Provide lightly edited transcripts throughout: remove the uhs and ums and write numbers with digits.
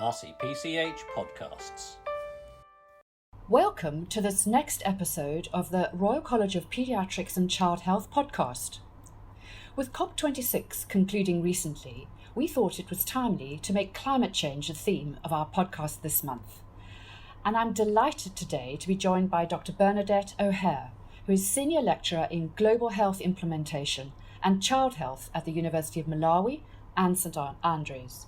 RCPCH Podcasts. Welcome to this next episode of the Royal College of Paediatrics and Child Health podcast. With COP26 concluding recently, we thought it was timely to make climate change the theme of our podcast this month. And I'm delighted today to be joined by Dr Bernadette O'Hare, who is Senior Lecturer in Global Health Implementation and Child Health at the University of Malawi and St Andrews.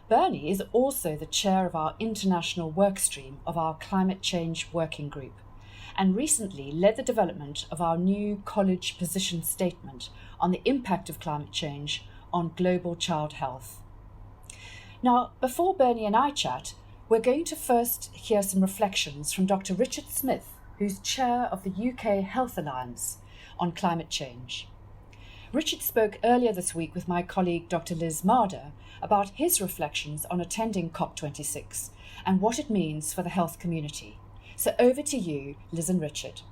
Bernie is also the chair of our international work stream of our Climate Change Working Group, and recently led the development of our new college position statement on the impact of climate change on global child health. Now, before Bernie and I chat, we're going to first hear some reflections from Dr Richard Smith, who's chair of the UK Health Alliance on climate change. Richard spoke earlier this week with my colleague Dr Liz Marder about his reflections on attending COP26 and what it means for the health community. So over to you, Liz and Richard.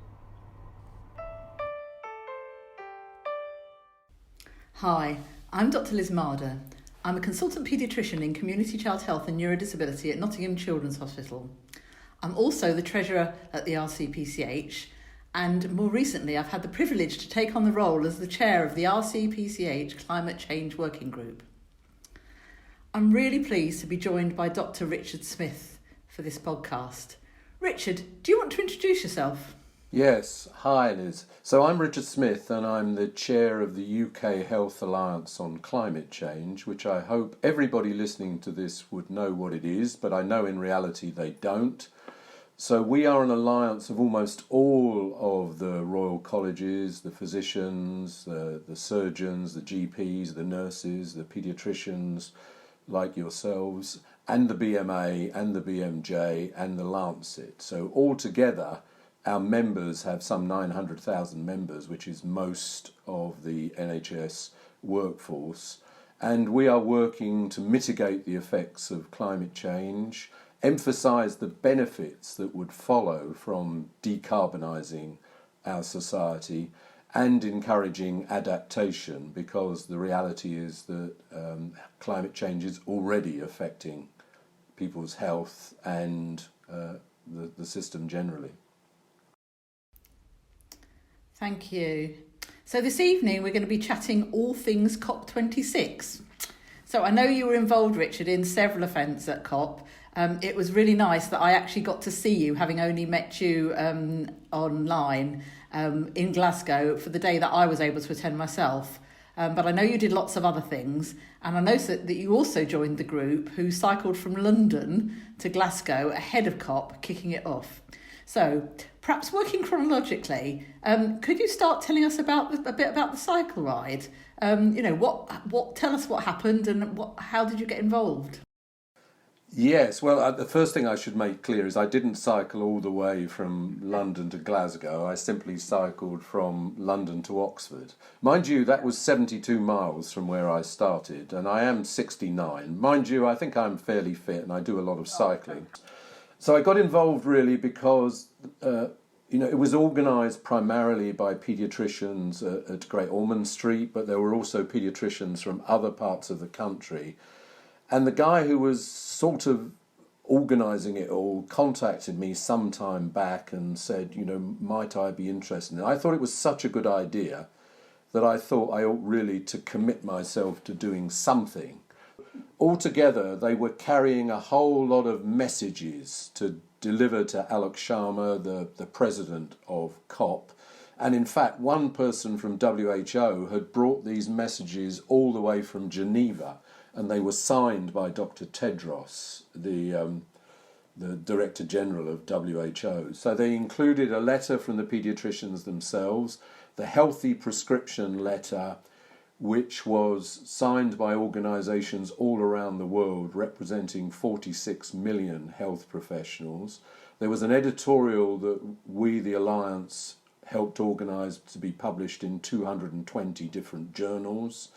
Hi, I'm Dr Liz Marder. I'm a consultant paediatrician in community child health and neurodisability at Nottingham Children's Hospital. I'm also the Treasurer at the RCPCH, and more recently I've had the privilege to take on the role as the Chair of the RCPCH Climate Change Working Group. I'm really pleased to be joined by Dr Richard Smith for this podcast. Richard, do you want to introduce yourself? Yes, hi Liz. So I'm Richard Smith and I'm the Chair of the UK Health Alliance on Climate Change, which I hope everybody listening to this would know what it is, but I know in reality they don't. So we are an alliance of almost all of the royal colleges, the physicians, the surgeons, the GPs, the nurses, the paediatricians like yourselves, and the BMA and the BMJ and the Lancet. So altogether, our members have some 900,000 members, which is most of the NHS workforce. And we are working to mitigate the effects of climate change, emphasise the benefits that would follow from decarbonising our society, and encouraging adaptation, because the reality is that climate change is already affecting people's health and the system generally. Thank you. So this evening we're going to be chatting all things COP26. So I know you were involved, Richard, in several events at COP. It was really nice that I actually got to see you, having only met you online in Glasgow for the day that I was able to attend myself. But I know you did lots of other things, and I know that you also joined the group who cycled from London to Glasgow ahead of COP, kicking it off. So perhaps working chronologically, could you start telling us a bit about the cycle ride? Tell us what happened and how did you get involved? Yes, well, the first thing I should make clear is I didn't cycle all the way from London to Glasgow. I simply cycled from London to Oxford. Mind you, that was 72 miles from where I started, and I am 69. Mind you, I think I'm fairly fit and I do a lot of cycling. So I got involved really because, it was organised primarily by paediatricians at Great Ormond Street, but there were also paediatricians from other parts of the country. And the guy who was sort of organising it all contacted me some time back and said, might I be interested in it? I thought it was such a good idea that I thought I ought really to commit myself to doing something. Altogether, they were carrying a whole lot of messages to deliver to Alok Sharma, the president of COP. And in fact, one person from WHO had brought these messages all the way from Geneva, and they were signed by Dr Tedros, the Director General of WHO. So they included a letter from the paediatricians themselves, the healthy prescription letter, which was signed by organisations all around the world representing 46 million health professionals. There was an editorial that we, the Alliance, helped organise to be published in 220 different journals.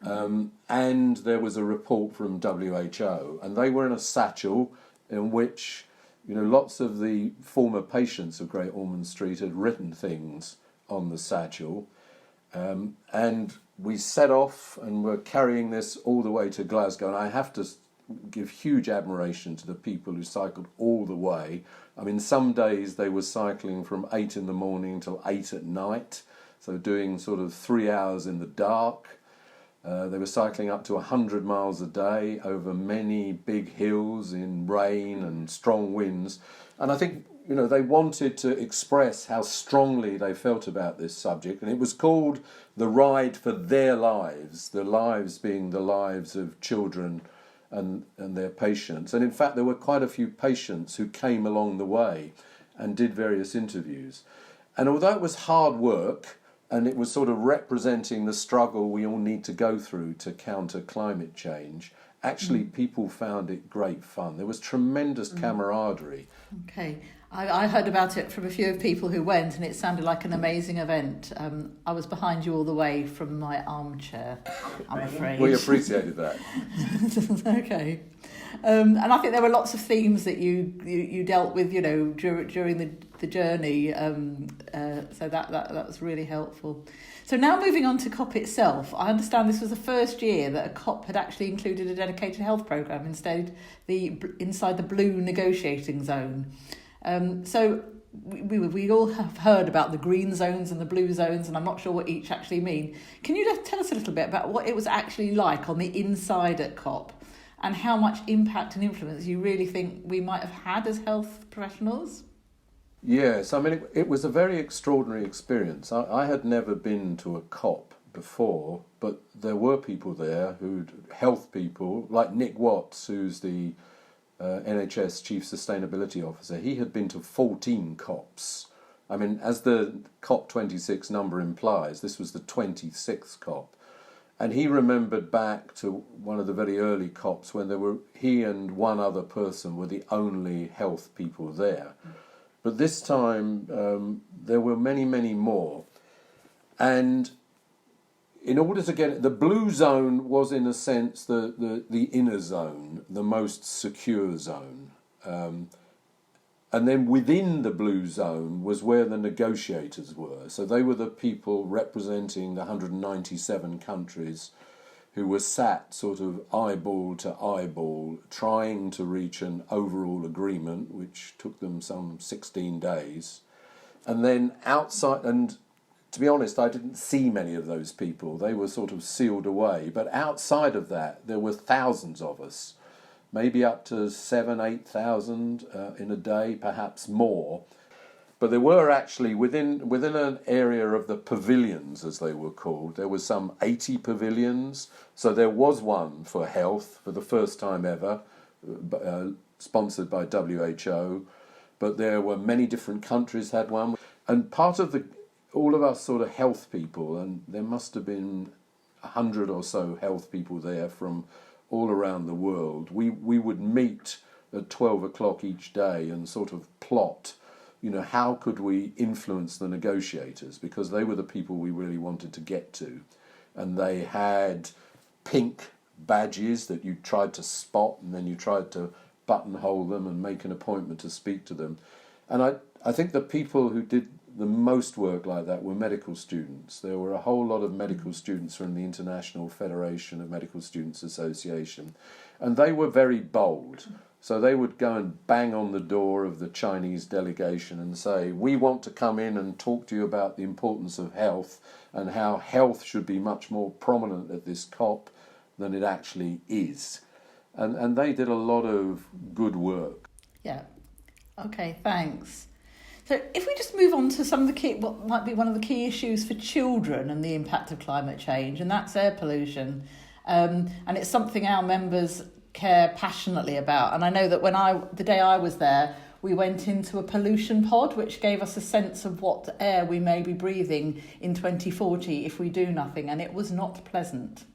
And there was a report from WHO, and they were in a satchel in which, lots of the former patients of Great Ormond Street had written things on the satchel. And we set off and were carrying this all the way to Glasgow. And I have to give huge admiration to the people who cycled all the way. I mean, some days they were cycling from 8 in the morning till 8 at night, so doing sort of 3 hours in the dark. They were cycling up to 100 miles a day over many big hills in rain and strong winds. And I think, you know, they wanted to express how strongly they felt about this subject. And it was called the Ride for Their Lives, the lives being the lives of children and their patients. And in fact, there were quite a few patients who came along the way and did various interviews. And although it was hard work, and it was sort of representing the struggle we all need to go through to counter climate change, actually people found it great fun. There was tremendous camaraderie. Okay. I heard about it from a few people who went, and it sounded like an amazing event. I was behind you all the way from my armchair, I'm afraid. We appreciated that. Okay. And I think there were lots of themes that you dealt with, you know, during the journey. So that was really helpful. So now moving on to COP itself, I understand this was the first year that a COP had actually included a dedicated health programme inside the blue negotiating zone. So we all have heard about the green zones and the blue zones, and I'm not sure what each actually mean. Can you tell us a little bit about what it was actually like on the inside at COP, and how much impact and influence you really think we might have had as health professionals? Yes, I mean, it was a very extraordinary experience. I had never been to a COP before, but there were people there health people, like Nick Watts, who's the NHS Chief Sustainability Officer. He had been to 14 COPs. I mean, as the COP26 number implies, this was the 26th COP. And he remembered back to one of the very early COPs when he and one other person were the only health people there. But this time there were many, many more. And in order to get it, the blue zone was in a sense the inner zone, the most secure zone. And then within the blue zone was where the negotiators were. So they were the people representing the 197 countries who were sat sort of eyeball to eyeball, trying to reach an overall agreement, which took them some 16 days. And then outside, and to be honest, I didn't see many of those people. They were sort of sealed away. But outside of that, there were thousands of us, maybe up to 8,000 in a day, perhaps more. But there were actually, within an area of the pavilions, as they were called, there was some 80 pavilions. So there was one for health for the first time ever, sponsored by WHO. But there were many different countries had one. And part of all of us sort of health people, and there must have been 100 or so health people there from all around the world, we would meet at 12 o'clock each day and sort of plot, you know, how could we influence the negotiators, because they were the people we really wanted to get to. And they had pink badges that you tried to spot, and then you tried to buttonhole them and make an appointment to speak to them. And I think the people who did the most work like that were medical students. There were a whole lot of medical students from the International Federation of Medical Students Association, and they were very bold. So they would go and bang on the door of the Chinese delegation and say, we want to come in and talk to you about the importance of health and how health should be much more prominent at this COP than it actually is. And they did a lot of good work. Yeah. Okay, thanks. So if we just move on to some of what might be one of the key issues for children and the impact of climate change, and that's air pollution. And it's something our members care passionately about. And I know that the day I was there, we went into a pollution pod, which gave us a sense of what air we may be breathing in 2040 if we do nothing, and it was not pleasant.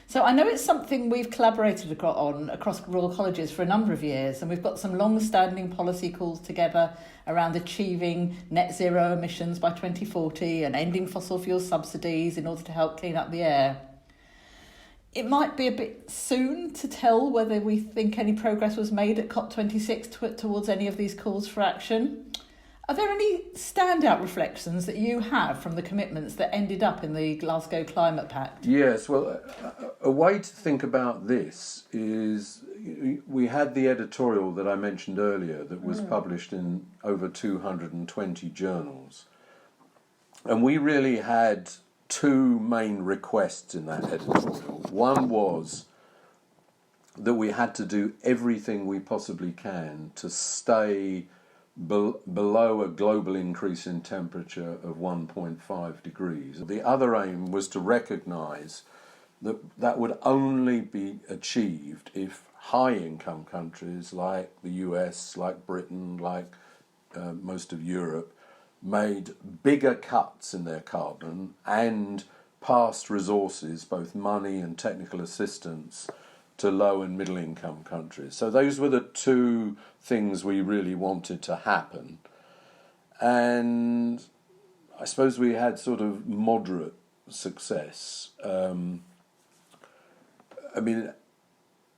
So I know it's something we've collaborated on across Royal Colleges for a number of years, and we've got some long-standing policy calls together around achieving net zero emissions by 2040 and ending fossil fuel subsidies in order to help clean up the air. It might be a bit soon to tell whether we think any progress was made at COP26 towards any of these calls for action. Are there any standout reflections that you have from the commitments that ended up in the Glasgow Climate Pact? Yes, well, a way to think about this is we had the editorial that I mentioned earlier that was published in over 220 journals. And we really had two main requests in that editorial. One was that we had to do everything we possibly can to stay below a global increase in temperature of 1.5 degrees. The other aim was to recognise that that would only be achieved if high-income countries like the US, like Britain, like most of Europe, made bigger cuts in their carbon and passed resources, both money and technical assistance, to low and middle income countries. So those were the two things we really wanted to happen. And I suppose we had sort of moderate success.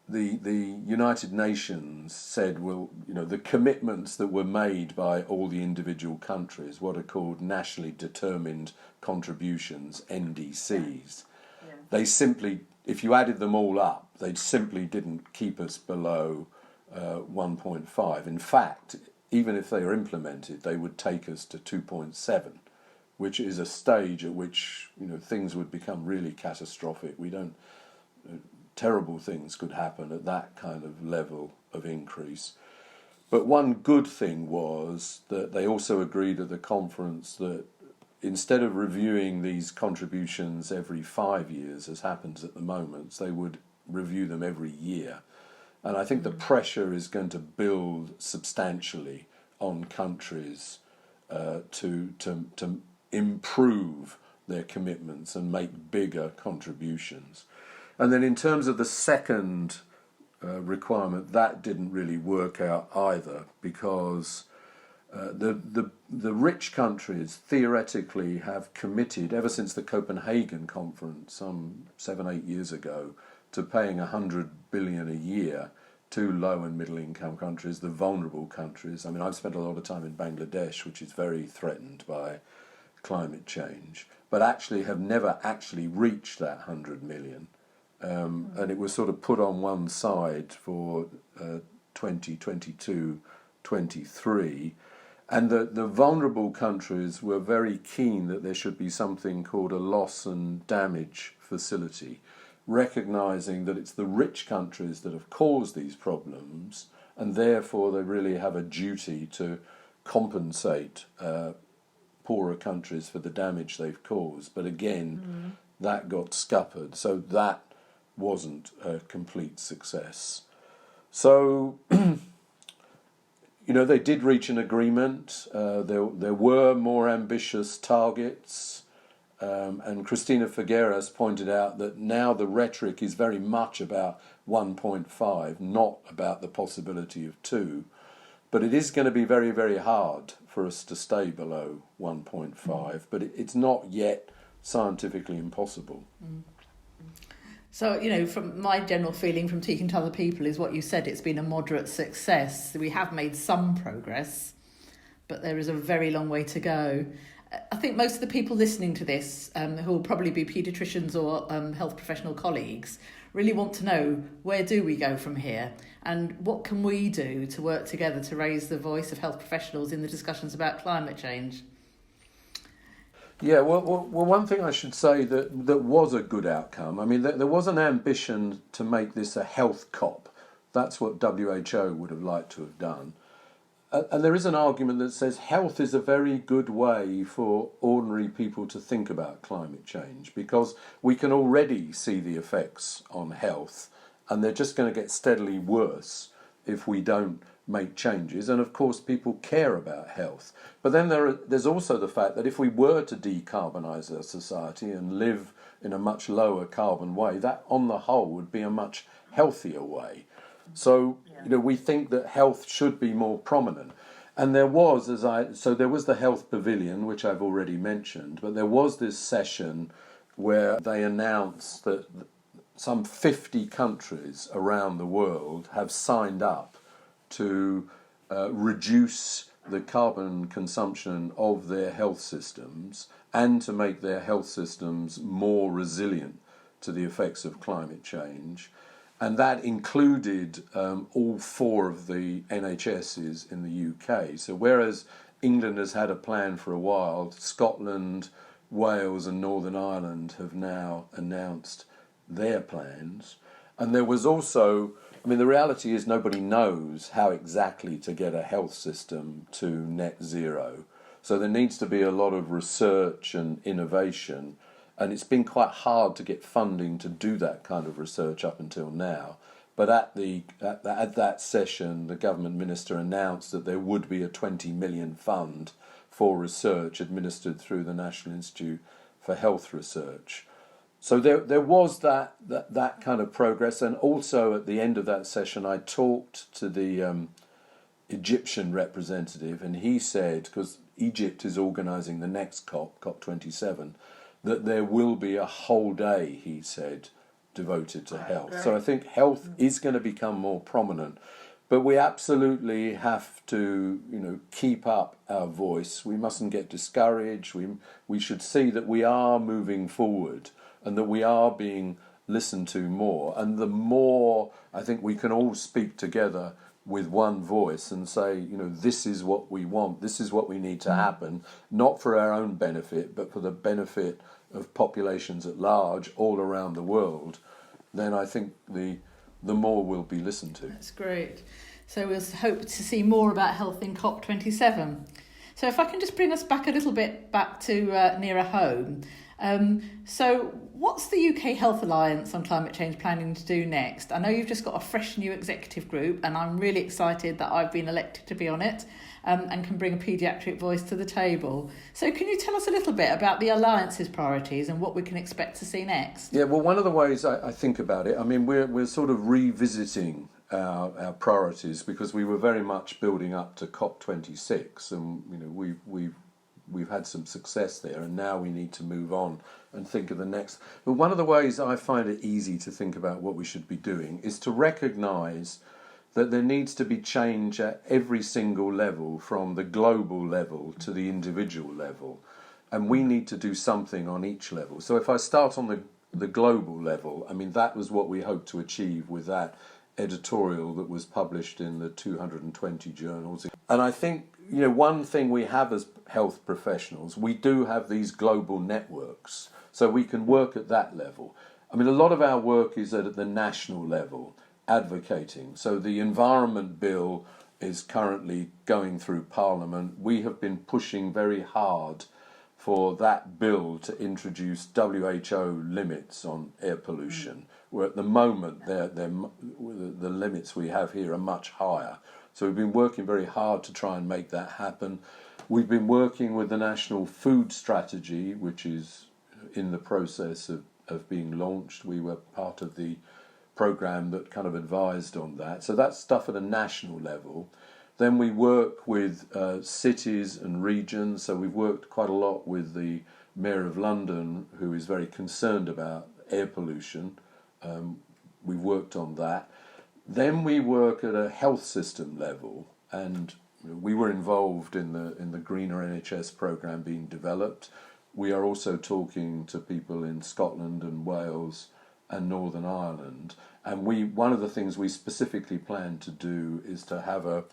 The United Nations said, well, the commitments that were made by all the individual countries, what are called nationally determined contributions, NDCs, they simply, if you added them all up, they simply didn't keep us below 1.5. In fact, even if they are implemented, they would take us to 2.7, which is a stage at which things would become really catastrophic. Terrible things could happen at that kind of level of increase. But one good thing was that they also agreed at the conference that instead of reviewing these contributions every 5 years, as happens at the moment, they would review them every year. And I think the pressure is going to build substantially on countries to improve their commitments and make bigger contributions. And then in terms of the second requirement, that didn't really work out either, because the rich countries theoretically have committed, ever since the Copenhagen conference some 7-8 years ago, to paying 100 billion a year to low and middle income countries, the vulnerable countries. I mean, I've spent a lot of time in Bangladesh, which is very threatened by climate change, but actually have never actually reached that 100 million. And it was sort of put on one side for 2022, 23. And the vulnerable countries were very keen that there should be something called a loss and damage facility, recognising that it's the rich countries that have caused these problems, and therefore they really have a duty to compensate poorer countries for the damage they've caused. But again, that got scuppered. So that wasn't a complete success. So, they did reach an agreement. There were more ambitious targets. And Cristina Figueras pointed out that now the rhetoric is very much about 1.5, not about the possibility of 2. But it is going to be very, very hard for us to stay below 1.5. But it's not yet scientifically impossible. So, from my general feeling from speaking to other people is what you said, it's been a moderate success. We have made some progress, but there is a very long way to go. I think most of the people listening to this, who will probably be paediatricians or health professional colleagues, really want to know, where do we go from here? And what can we do to work together to raise the voice of health professionals in the discussions about climate change? Yeah, well, one thing I should say that was a good outcome. I mean, there was an ambition to make this a health COP. That's what WHO would have liked to have done. And there is an argument that says health is a very good way for ordinary people to think about climate change, because we can already see the effects on health, and they're just going to get steadily worse if we don't make changes. And of course people care about health. But then there's also the fact that if we were to decarbonise our society and live in a much lower carbon way, that on the whole would be a much healthier way. So we think that health should be more prominent. And there was there was the health pavilion, which I've already mentioned, but there was this session where they announced that some 50 countries around the world have signed up to reduce the carbon consumption of their health systems and to make their health systems more resilient to the effects of climate change. And that included all 4 of the NHSs in the UK. So whereas England has had a plan for a while, Scotland, Wales and Northern Ireland have now announced their plans. And there was also, I mean, the reality is nobody knows how exactly to get a health system to net zero. So there needs to be a lot of research and innovation. And it's been quite hard to get funding to do that kind of research up until now. But at that session, the government minister announced that there would be a 20 million fund for research administered through the National Institute for Health Research. So there was that kind of progress. And also at the end of that session, I talked to the Egyptian representative, and he said, because Egypt is organising the next COP, COP27, that there will be a whole day, he said, devoted to health. So I think health is going to become more prominent, but we absolutely have to, keep up our voice. We mustn't get discouraged. We should see that we are moving forward and that we are being listened to more. And the more I think we can all speak together with one voice and say, this is what we want, this is what we need to happen, not for our own benefit, but for the benefit of populations at large all around the world, then I think the more will be listened to. That's great. So we'll hope to see more about health in COP27. So if I can just bring us back a little bit back to nearer home. So what's the UK Health Alliance on Climate Change planning to do next? I know you've just got a fresh new executive group, and I'm really excited that I've been elected to be on it and can bring a paediatric voice to the table. So can you tell us a little bit about the Alliance's priorities and what we can expect to see next? Yeah, well, one of the ways I think about it, I mean, we're sort of revisiting our priorities because we were very much building up to COP26, and we've had some success there, and now we need to move on and think of the next. But one of the ways I find it easy to think about what we should be doing is to recognise that there needs to be change at every single level, from the global level to the individual level, and we need to do something on each level. So if I start on the global level, I mean, that was what we hoped to achieve with that editorial that was published in the 220 journals. And I think, one thing we have as health professionals, we do have these global networks, so we can work at that level. I mean, a lot of our work is at the national level, advocating. So the Environment Bill is currently going through Parliament. We have been pushing very hard for that bill to introduce WHO limits on air pollution, where at the moment the limits we have here are much higher. So we've been working very hard to try and make that happen. We've been working with the National Food Strategy, which is in the process of being launched. We were part of the programme that kind of advised on that. So that's stuff at a national level. Then we work with cities and regions. So we've worked quite a lot with the Mayor of London, who is very concerned about air pollution. We've worked on that. Then we work at a health system level, and we were involved in the Greener NHS programme being developed. We are also talking to people in Scotland and Wales and Northern Ireland. And one of the things we specifically plan to do is to have a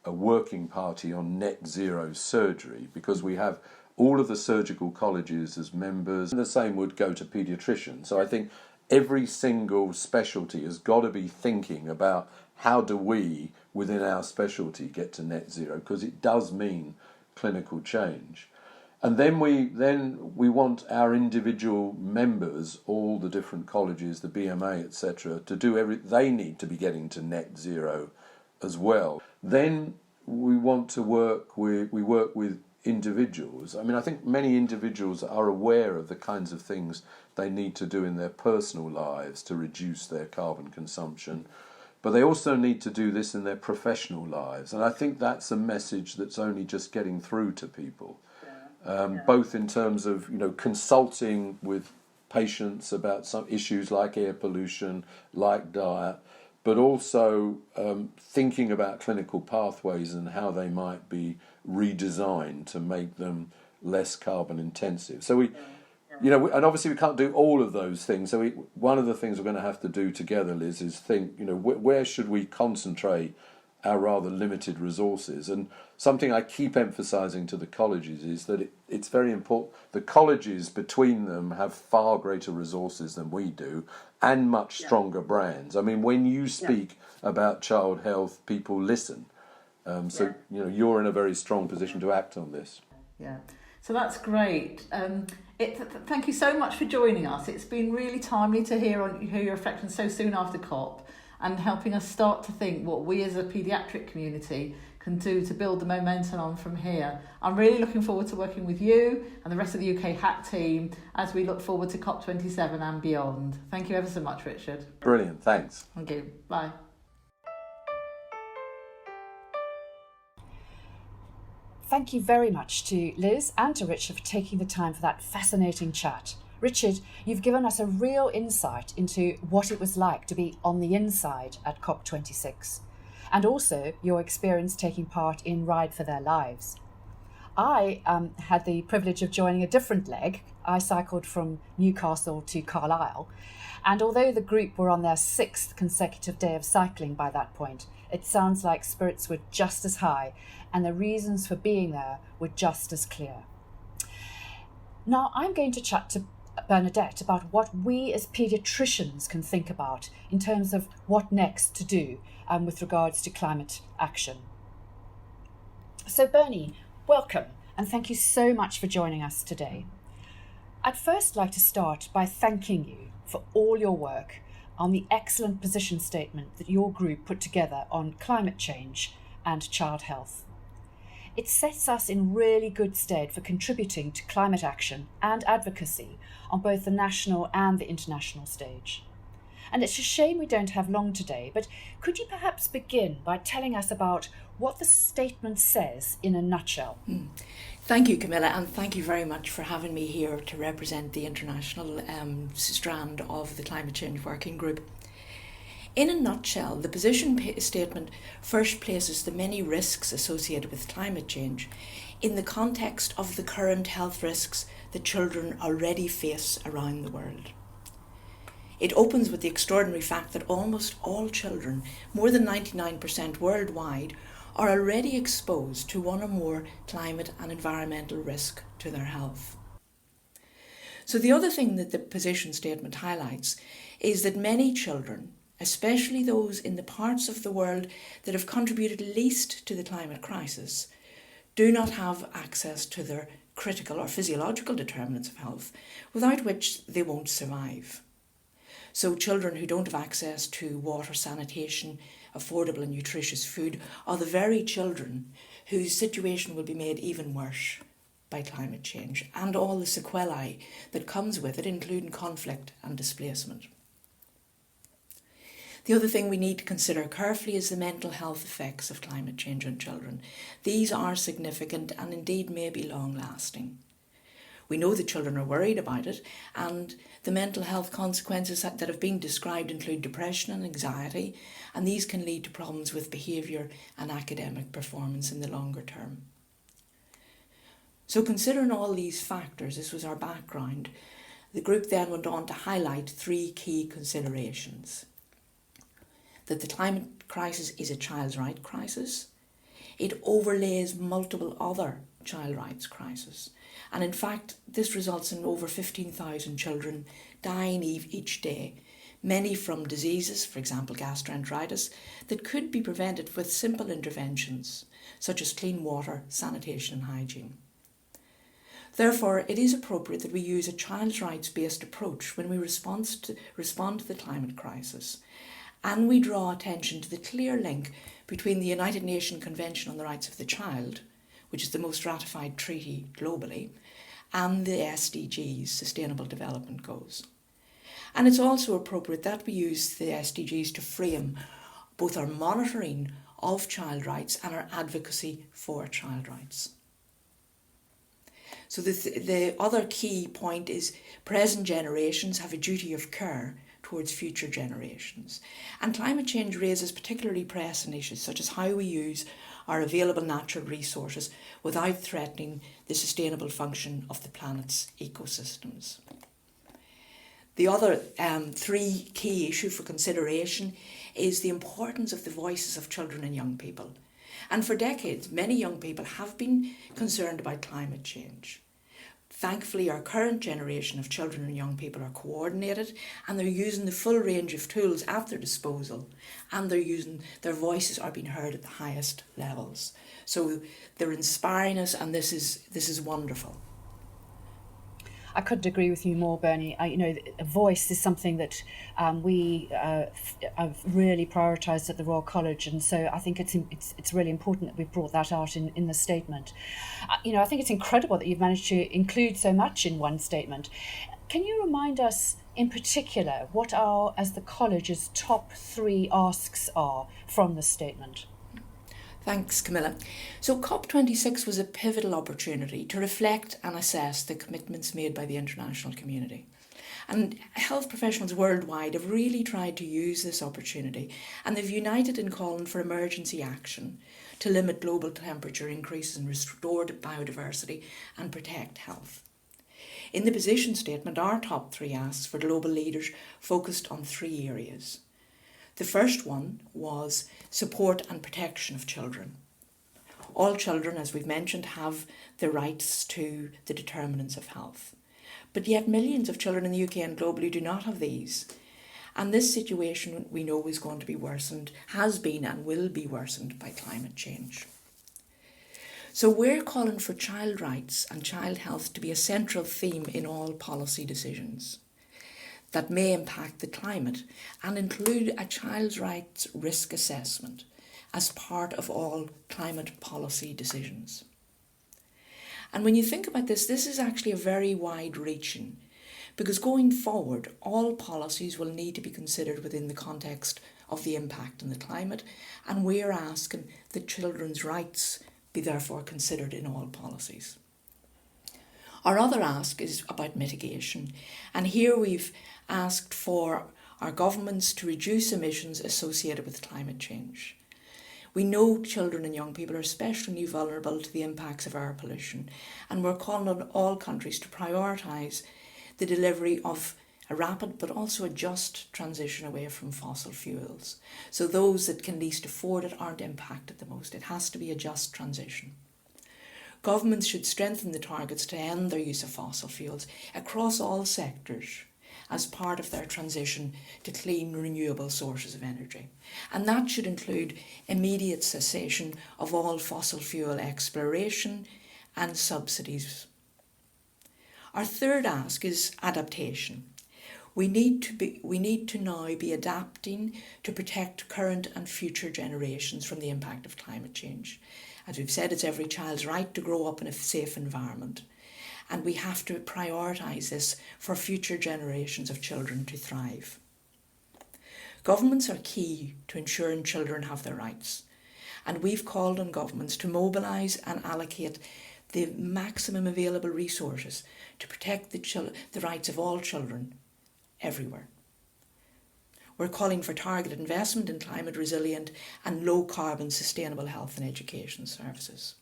working party on net zero surgery, because we have all of the surgical colleges as members. And the same would go to paediatricians. So I think every single specialty has got to be thinking about how do we, within our specialty, get to net zero, because it does mean clinical change. And then we want our individual members, all the different colleges, the BMA, etc., to do they need to be getting to net zero as well. Then we want to work with individuals. I mean, I think many individuals are aware of the kinds of things they need to do in their personal lives to reduce their carbon consumption, but they also need to do this in their professional lives. And I think that's a message that's only just getting through to people. Both in terms of consulting with patients about some issues like air pollution, like diet, but also thinking about clinical pathways and how they might be redesigned to make them less carbon intensive. So and obviously we can't do all of those things. So one of the things we're going to have to do together, Liz, is think, where should we concentrate our rather limited resources? And something I keep emphasising to the colleges is that it's very important. The colleges between them have far greater resources than we do and much stronger brands. I mean, when you speak about child health, people listen. You're in a very strong position to act on this. Yeah, so that's great. Thank you so much for joining us. It's been really timely to hear your reflections so soon after COP, and helping us start to think what we as a paediatric community can do to build the momentum on from here. I'm really looking forward to working with you and the rest of the UK HAC team as we look forward to COP27 and beyond. Thank you ever so much, Richard. Brilliant, thanks. Thank you. Bye. Thank you very much to Liz and to Richard for taking the time for that fascinating chat. Richard, you've given us a real insight into what it was like to be on the inside at COP26, and also your experience taking part in Ride for Their Lives. I had the privilege of joining a different leg. I cycled from Newcastle to Carlisle, and although the group were on their 6th consecutive day of cycling by that point, it sounds like spirits were just as high and the reasons for being there were just as clear. Now I'm going to chat to Bernadette about what we as paediatricians can think about in terms of what next to do with regards to climate action. So Bernie, welcome and thank you so much for joining us today. I'd first like to start by thanking you for all your work on the excellent position statement that your group put together on climate change and child health. It sets us in really good stead for contributing to climate action and advocacy on both the national and the international stage. And it's a shame we don't have long today, but could you perhaps begin by telling us about what the statement says in a nutshell? Thank you, Camilla, and thank you very much for having me here to represent the international strand of the Climate Change Working Group. In a nutshell, the position statement first places the many risks associated with climate change in the context of the current health risks that children already face around the world. It opens with the extraordinary fact that almost all children, more than 99% worldwide, are already exposed to one or more climate and environmental risk to their health. So the other thing that the position statement highlights is that many children, especially those in the parts of the world that have contributed least to the climate crisis, do not have access to their critical or physiological determinants of health, without which they won't survive. So children who don't have access to water, sanitation, affordable and nutritious food are the very children whose situation will be made even worse by climate change and all the sequelae that comes with it, including conflict and displacement. The other thing we need to consider carefully is the mental health effects of climate change on children. These are significant and indeed may be long-lasting. We know that children are worried about it, and the mental health consequences that have been described include depression and anxiety, and these can lead to problems with behaviour and academic performance in the longer term. So considering all these factors, this was our background, the group then went on to highlight 3 key considerations. That the climate crisis is a child's right crisis. It overlays multiple other child rights crises. And in fact, this results in over 15,000 children dying each day, many from diseases, for example gastroenteritis, that could be prevented with simple interventions, such as clean water, sanitation and hygiene. Therefore, it is appropriate that we use a child's rights-based approach when we respond to the climate crisis, and we draw attention to the clear link between the United Nations Convention on the Rights of the Child, which is the most ratified treaty globally, and the SDGs, Sustainable Development Goals. And it's also appropriate that we use the SDGs to frame both our monitoring of child rights and our advocacy for child rights. So the other key point is present generations have a duty of care towards future generations. And climate change raises particularly pressing issues such as how we use our available natural resources without threatening the sustainable function of the planet's ecosystems. The other three key issue for consideration is the importance of the voices of children and young people. And for decades, many young people have been concerned about climate change. Thankfully, our current generation of children and young people are coordinated, and they're using the full range of tools at their disposal, and their voices are being heard at the highest levels. So they're inspiring us, and this is wonderful. I couldn't agree with you more, Bernie. A voice is something that we have really prioritised at the Royal College, and so I think it's really important that we've brought that out in the statement. I think it's incredible that you've managed to include so much in one statement. Can you remind us, in particular, what as the college's top 3 asks are from the statement? Thanks, Camilla. So COP26 was a pivotal opportunity to reflect and assess the commitments made by the international community. And health professionals worldwide have really tried to use this opportunity, and they've united in calling for emergency action to limit global temperature increases and restore biodiversity and protect health. In the position statement, our top 3 asks for global leaders focused on 3 areas. The first one was support and protection of children. All children, as we've mentioned, have the rights to the determinants of health. But yet millions of children in the UK and globally do not have these. And this situation, we know, is going to be worsened, has been and will be worsened by climate change. So we're calling for child rights and child health to be a central theme in all policy decisions that may impact the climate, and include a child's rights risk assessment as part of all climate policy decisions. And when you think about this is actually a very wide-reaching, because going forward, all policies will need to be considered within the context of the impact on the climate, and we're asking that children's rights be therefore considered in all policies. Our other ask is about mitigation, and here we've asked for our governments to reduce emissions associated with climate change. We know children and young people are especially vulnerable to the impacts of air pollution, and we're calling on all countries to prioritise the delivery of a rapid but also a just transition away from fossil fuels. So those that can least afford it aren't impacted the most. It has to be a just transition. Governments should strengthen the targets to end their use of fossil fuels across all sectors as part of their transition to clean, renewable sources of energy. And that should include immediate cessation of all fossil fuel exploration and subsidies. Our third ask is adaptation. We need to now be adapting to protect current and future generations from the impact of climate change. As we've said, it's every child's right to grow up in a safe environment. And we have to prioritise this for future generations of children to thrive. Governments are key to ensuring children have their rights. And we've called on governments to mobilise and allocate the maximum available resources to protect the rights of all children everywhere. We're calling for targeted investment in climate resilient and low carbon sustainable health and education services.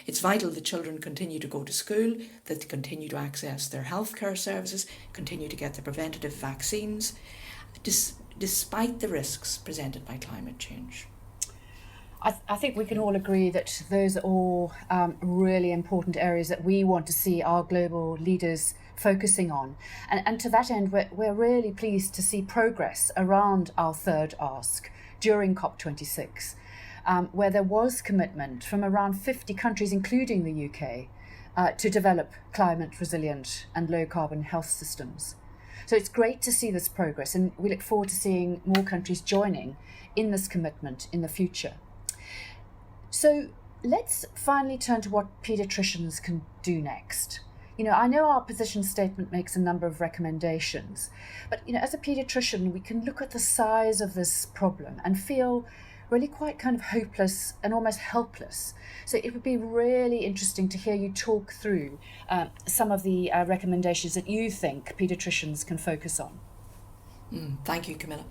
It's vital that children continue to go to school, that they continue to access their healthcare services, continue to get their preventative vaccines, despite the risks presented by climate change. I think we can all agree that those are all really important areas that we want to see our global leaders focusing on. And to that end, we're really pleased to see progress around our third ask during COP26. Where there was commitment from around 50 countries, including the UK, to develop climate resilient and low carbon health systems. So it's great to see this progress, and we look forward to seeing more countries joining in this commitment in the future. So let's finally turn to what paediatricians can do next. I know our position statement makes a number of recommendations, but as a paediatrician, we can look at the size of this problem and feel really quite kind of hopeless and almost helpless. So it would be really interesting to hear you talk through some of the recommendations that you think paediatricians can focus on. Thank you, Camilla.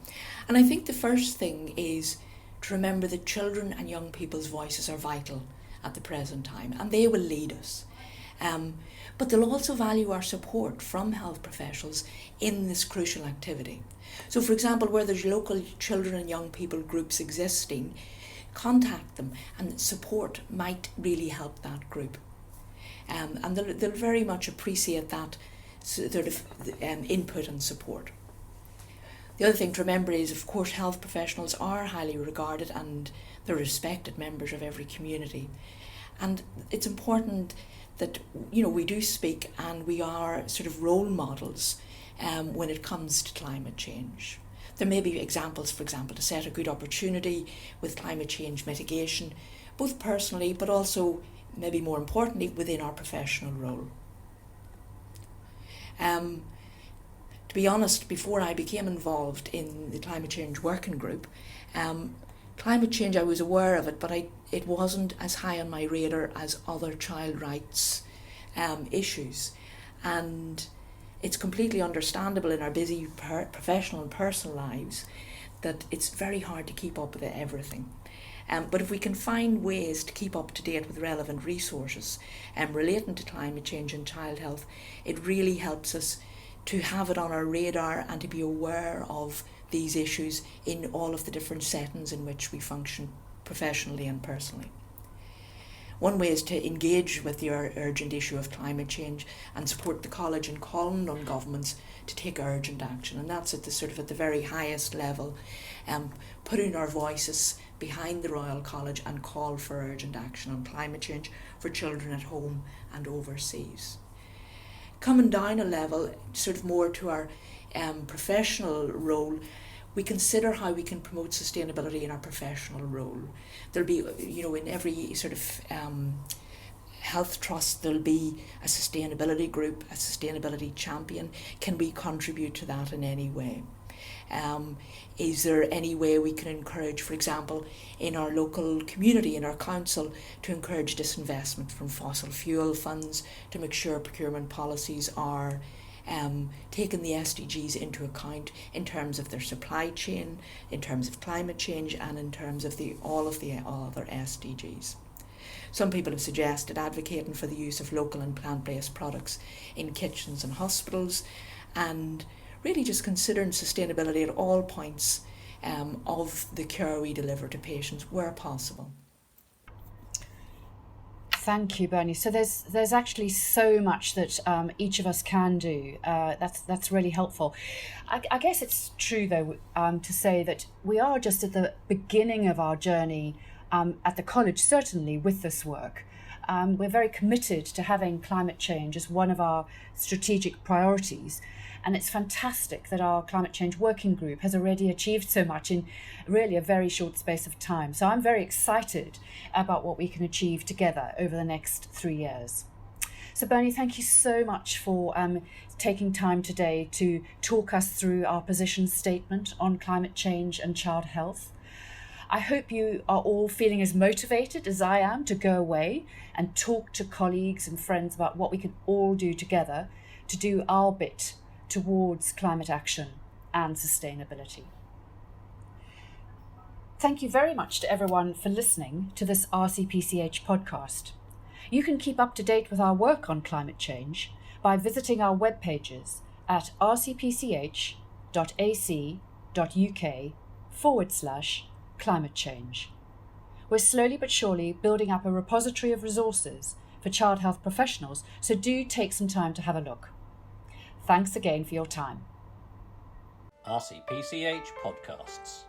And I think the first thing is to remember that children and young people's voices are vital at the present time, and they will lead us. But they'll also value our support from health professionals in this crucial activity. So, for example, where there's local children and young people groups existing, contact them, and support might really help that group. And they'll very much appreciate that sort of input and support. The other thing to remember is, of course, health professionals are highly regarded and they're respected members of every community. And it's important that, we do speak and we are sort of role models when it comes to climate change. There may be examples, for example, to set a good opportunity with climate change mitigation, both personally but also, maybe more importantly, within our professional role. To be honest, before I became involved in the climate change working group, climate change, I was aware of it, but it wasn't as high on my radar as other child rights issues. And it's completely understandable in our busy professional and personal lives that it's very hard to keep up with everything. But if we can find ways to keep up to date with relevant resources relating to climate change and child health, it really helps us to have it on our radar and to be aware of these issues in all of the different settings in which we function professionally and personally. One way is to engage with the urgent issue of climate change and support the college in calling on governments to take urgent action, and that's at the very highest level, putting our voices behind the Royal College and call for urgent action on climate change for children at home and overseas. Coming down a level, more to our professional role, we consider how we can promote sustainability in our professional role. There'll be, in every health trust, there'll be a sustainability group, a sustainability champion. Can we contribute to that in any way? Is there any way we can encourage, for example, in our local community, in our council, to encourage disinvestment from fossil fuel funds, to make sure procurement policies are taking the SDGs into account in terms of their supply chain, in terms of climate change, and in terms of all other SDGs. Some people have suggested advocating for the use of local and plant-based products in kitchens and hospitals, and really just considering sustainability at all points of the care we deliver to patients where possible. Thank you, Bernie. So there's actually so much that each of us can do. That's really helpful. I guess it's true, though, to say that we are just at the beginning of our journey at the college, certainly with this work. We're very committed to having climate change as one of our strategic priorities. And it's fantastic that our climate change working group has already achieved so much in really a very short space of time. So I'm very excited about what we can achieve together over the next 3 years. So Bernie, thank you so much for taking time today to talk us through our position statement on climate change and child health. I hope you are all feeling as motivated as I am to go away and talk to colleagues and friends about what we can all do together to do our bit towards climate action and sustainability. Thank you very much to everyone for listening to this RCPCH podcast. You can keep up to date with our work on climate change by visiting our web pages at rcpch.ac.uk/climate change. We're slowly but surely building up a repository of resources for child health professionals, so do take some time to have a look. Thanks again for your time. RCPCH Podcasts.